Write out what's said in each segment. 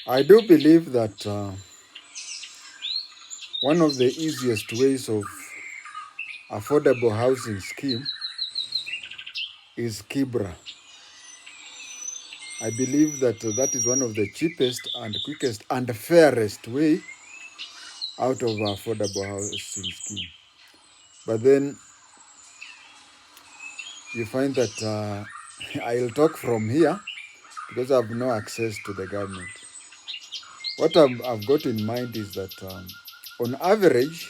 I do believe that one of the easiest ways of affordable housing scheme is Kibra. I believe that that is one of the cheapest and quickest and fairest way out of affordable housing scheme. But then you find that I'll talk from here because I have no access to the government. What I've got in mind is that on average,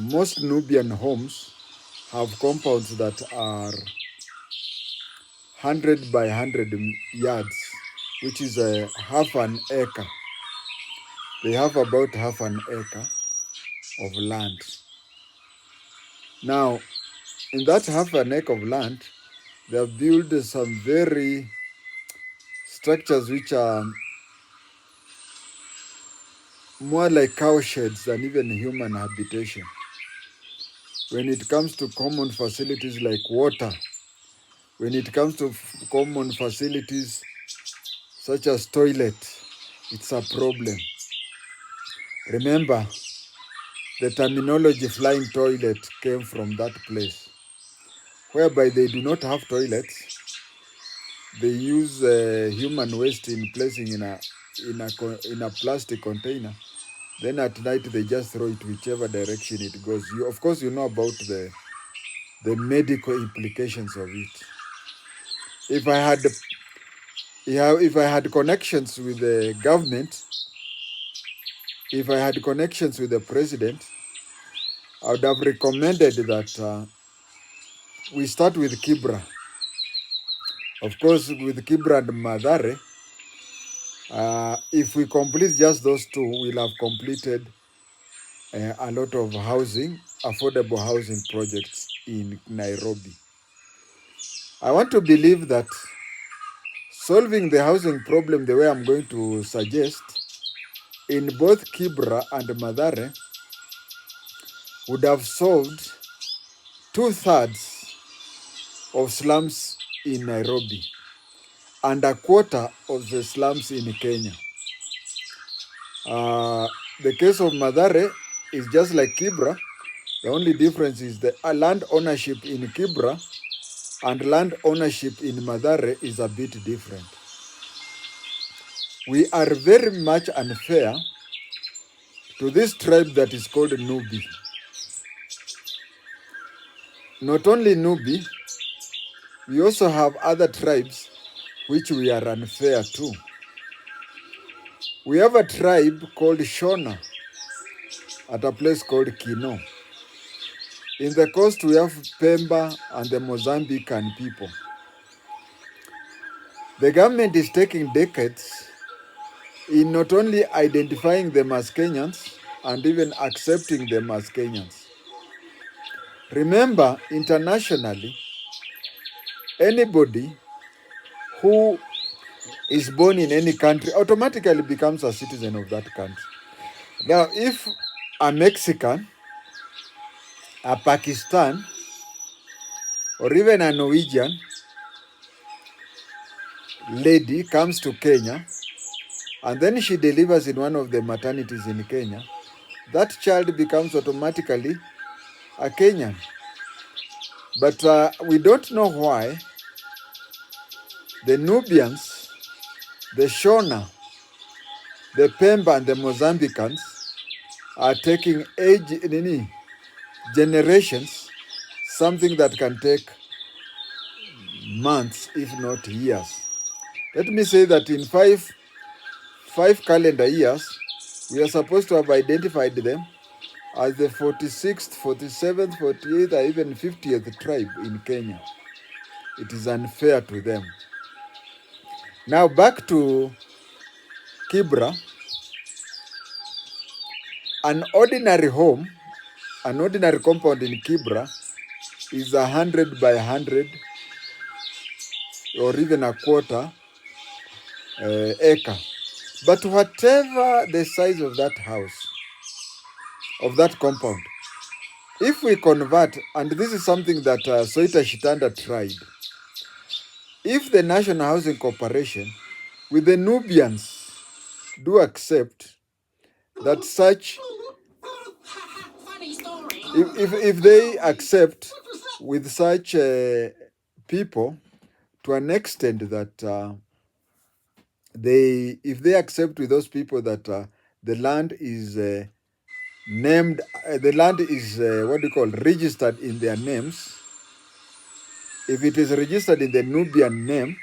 most Nubian homes have compounds that are 100 by 100 yards, which is a half an acre. They have about half an acre of land. Now, in that half an acre of land, they have built some very structures which are more like cow sheds than even human habitation. When it comes to common facilities like water, when it comes to common facilities such as toilet, it's a problem. Remember, the terminology flying toilet came from that place, whereby they do not have toilets. They use human waste in placing in a plastic container. Then at night they just throw it whichever direction it goes. Of course, you know about the medical implications of it. If I had if I had connections with the government, if I had connections with the president, I would have recommended that we start with Kibra. Of course, with Kibra and Madare, if we complete just those two, we'll have completed a lot of housing, affordable housing projects in Nairobi. I want to believe that solving the housing problem the way I'm going to suggest in both Kibra and Madare would have solved 2/3 of slums in Nairobi and a quarter of the slums in Kenya. The case of Madare is just like Kibra. The only difference is the land ownership in Kibra and land ownership in Madare is a bit different. We are very much unfair to this tribe that is called Nubi. Not only Nubi, we also have other tribes which we are unfair to. We have a tribe called Shona at a place called Kino. In the coast, we have Pemba and the Mozambican people. The government is taking decades in not only identifying them as Kenyans and even accepting them as Kenyans. Remember, internationally, anybody who is born in any country automatically becomes a citizen of that country. Now, if a Mexican, a Pakistan, or even a Norwegian lady comes to Kenya and then she delivers in one of the maternities in Kenya, that child becomes automatically a Kenyan. But we don't know why the Nubians, the Shona, the Pemba, and the Mozambicans are taking generations, something that can take months, if not years. Let me say that in five calendar years, we are supposed to have identified them as the 46th, 47th, 48th, or even 50th tribe in Kenya. It is unfair to them. Now back to Kibra. An ordinary home, an ordinary compound in Kibra is 100 by 100 or even a quarter acre. But whatever the size of that house, of that compound, if we convert, and this is something that Soita Shitanda tried, if the National Housing Corporation with the Nubians do accept that such, if they accept with such people to an extent that if they accept with those people that the land is named, the land is registered in their names. If it is registered in the Nubian name,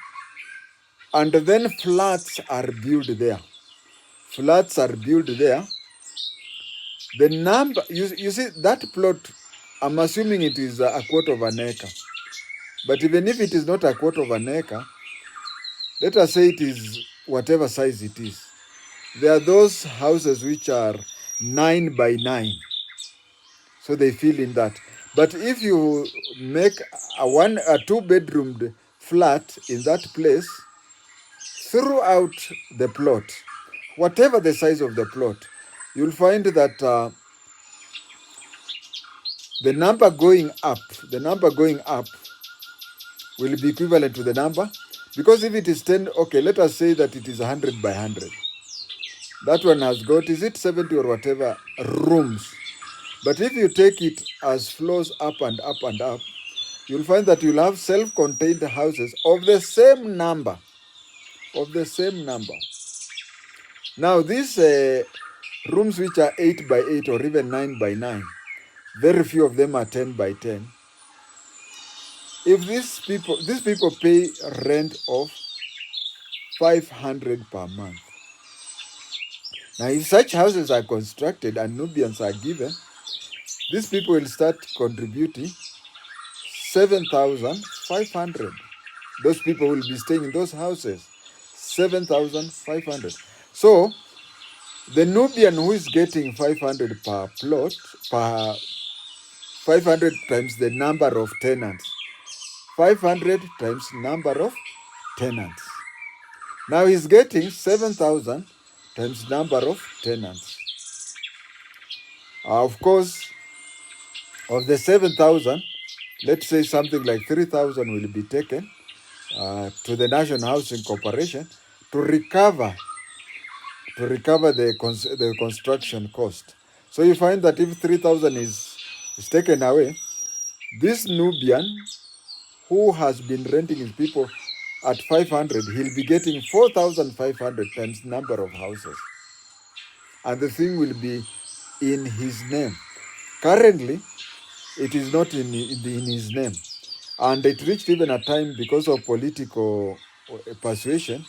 and then flats are built there, the number, you see that plot, I'm assuming it is a quarter of an acre. But even if it is not a quarter of an acre, let us say it is whatever size it is. There are those houses which are 9 by 9. So they fill in that. But if you make a 2-bedroomed flat in that place, throughout the plot, whatever the size of the plot, you'll find that the number going up will be equivalent to the number. Because if it is 10, okay, let us say that it is 100 by 100. That one has got, is it 70 or whatever, rooms. But if you take it as floors up and up and up, you'll find that you'll have self-contained houses of the same number. Now, these rooms which are 8 by 8 or even 9 by 9, very few of them are 10 by 10. If these people pay rent of 500 per month. Now, if such houses are constructed and Nubians are given, these people will start contributing 7,500. Those people will be staying in those houses, 7,500. So, the Nubian who is getting 500 per plot, 500 times the number of tenants, 500 times number of tenants. Now he's getting 7,000 times number of tenants. Of course, of the 7,000, let's say something like 3,000 will be taken to the National Housing Corporation to recover the construction cost. So you find that if 3,000 is taken away, this Nubian who has been renting his people at 500, he'll be getting 4,500 times number of houses. And the thing will be in his name. Currently, it is not in his name. And it reached even a time, because of political persuasion,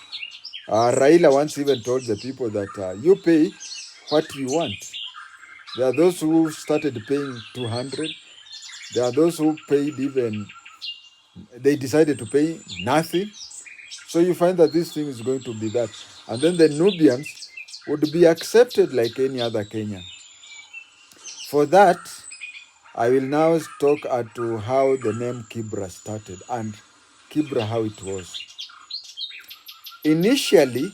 Raila once even told the people that you pay what you want. There are those who started paying 200. There are those who paid even, they decided to pay nothing. So you find that this thing is going to be that. And then the Nubians would be accepted like any other Kenyan. For that, I will now talk to how the name Kibra started and Kibra how it was. Initially,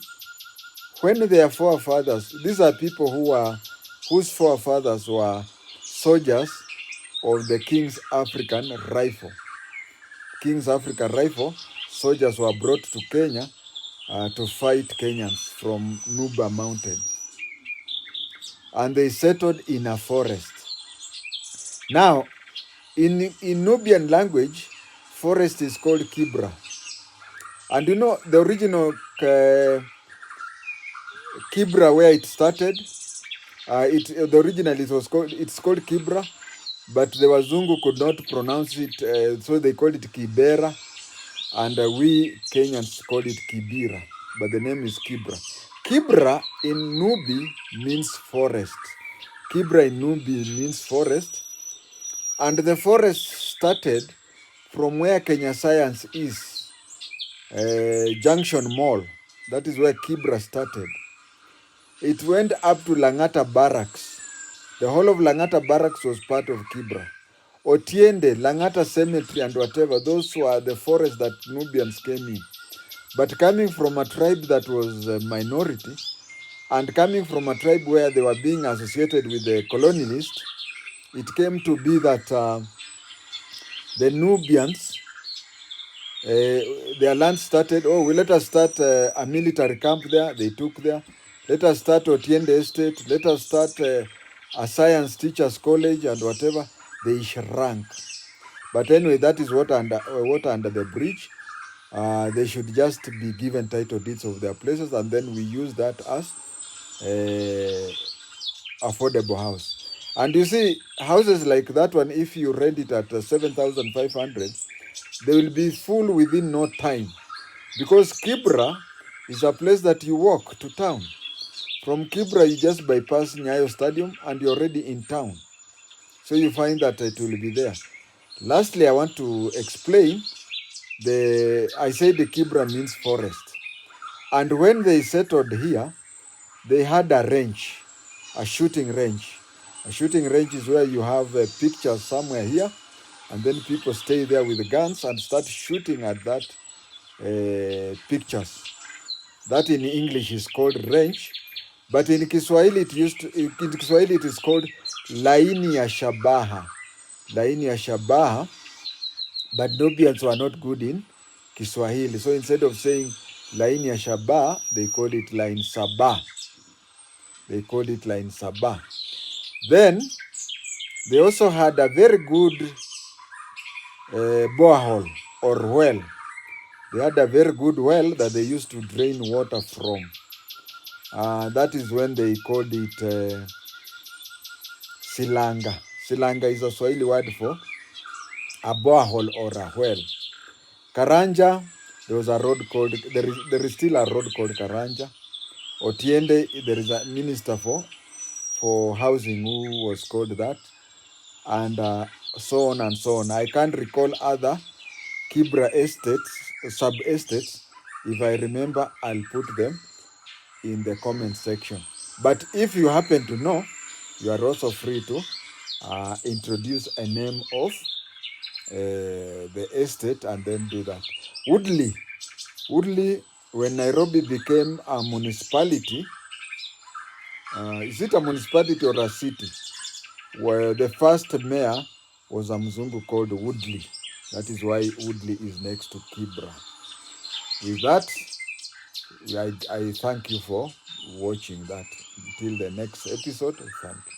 when their forefathers, these are people whose forefathers were soldiers of the King's African Rifle. King's African Rifle soldiers were brought to Kenya to fight Kenyans from Nuba Mountain. And they settled in a forest. Now, in Nubian language, forest is called Kibra. And you know the original Kibra, where it started, it's called Kibra, but the Wazungu could not pronounce it, so they called it Kibera, and we Kenyans call it Kibira, but the name is Kibra. Kibra in Nubi means forest. Kibra in Nubi means forest, and the forest started from where Kenya Science is, Junction Mall. That is where Kibra started. It went up to Langata Barracks. The whole of Langata Barracks was part of Kibra. Otiende, Langata Cemetery, and whatever, those were the forests that Nubians came in. But coming from a tribe that was a minority, and coming from a tribe where they were being associated with the colonialists, it came to be that the Nubians Their land started, oh, let us start a military camp there. They took there. Let us start Otiende Estate. Let us start a science teachers college and whatever. They shrank. But anyway, that is water under the bridge. They should just be given title deeds of their places, and then we use that as affordable house. And you see, houses like that one, if you rent it at 7,500, they will be full within no time. Because Kibra is a place that you walk to town. From Kibra, you just bypass Nyayo Stadium and you're already in town. So you find that it will be there. Lastly, I want to explain I say the Kibra means forest. And when they settled here, they had a range, a shooting range. A shooting range is where you have pictures somewhere here, and then people stay there with guns and start shooting at that pictures. That in English is called range, but in Kiswahili it is called laini ya shabaha. Laini ya shabaha, but Nubians were not good in Kiswahili. So instead of saying laini ya shabaha, they called it lain sabah. They called it lain sabah. Then they also had a very good borehole or well. They had a very good well that they used to drain water from. That is when they called it silanga. Silanga is a Swahili word for a borehole or a well. Karanja, there was a road called, there is still a road called Karanja. Otiende, there is a minister for housing who was called that. And so on and so on. I can't recall other Kibra estates, sub-estates. If I remember, I'll put them in the comment section. But if you happen to know, you are also free to introduce a name of the estate and then do that. Woodley, when Nairobi became a municipality, is it a municipality or a city? Where the first mayor was a Mzungu called Woodley. That is why Woodley is next to Kibra. With that, I thank you for watching that. Until the next episode, thank you.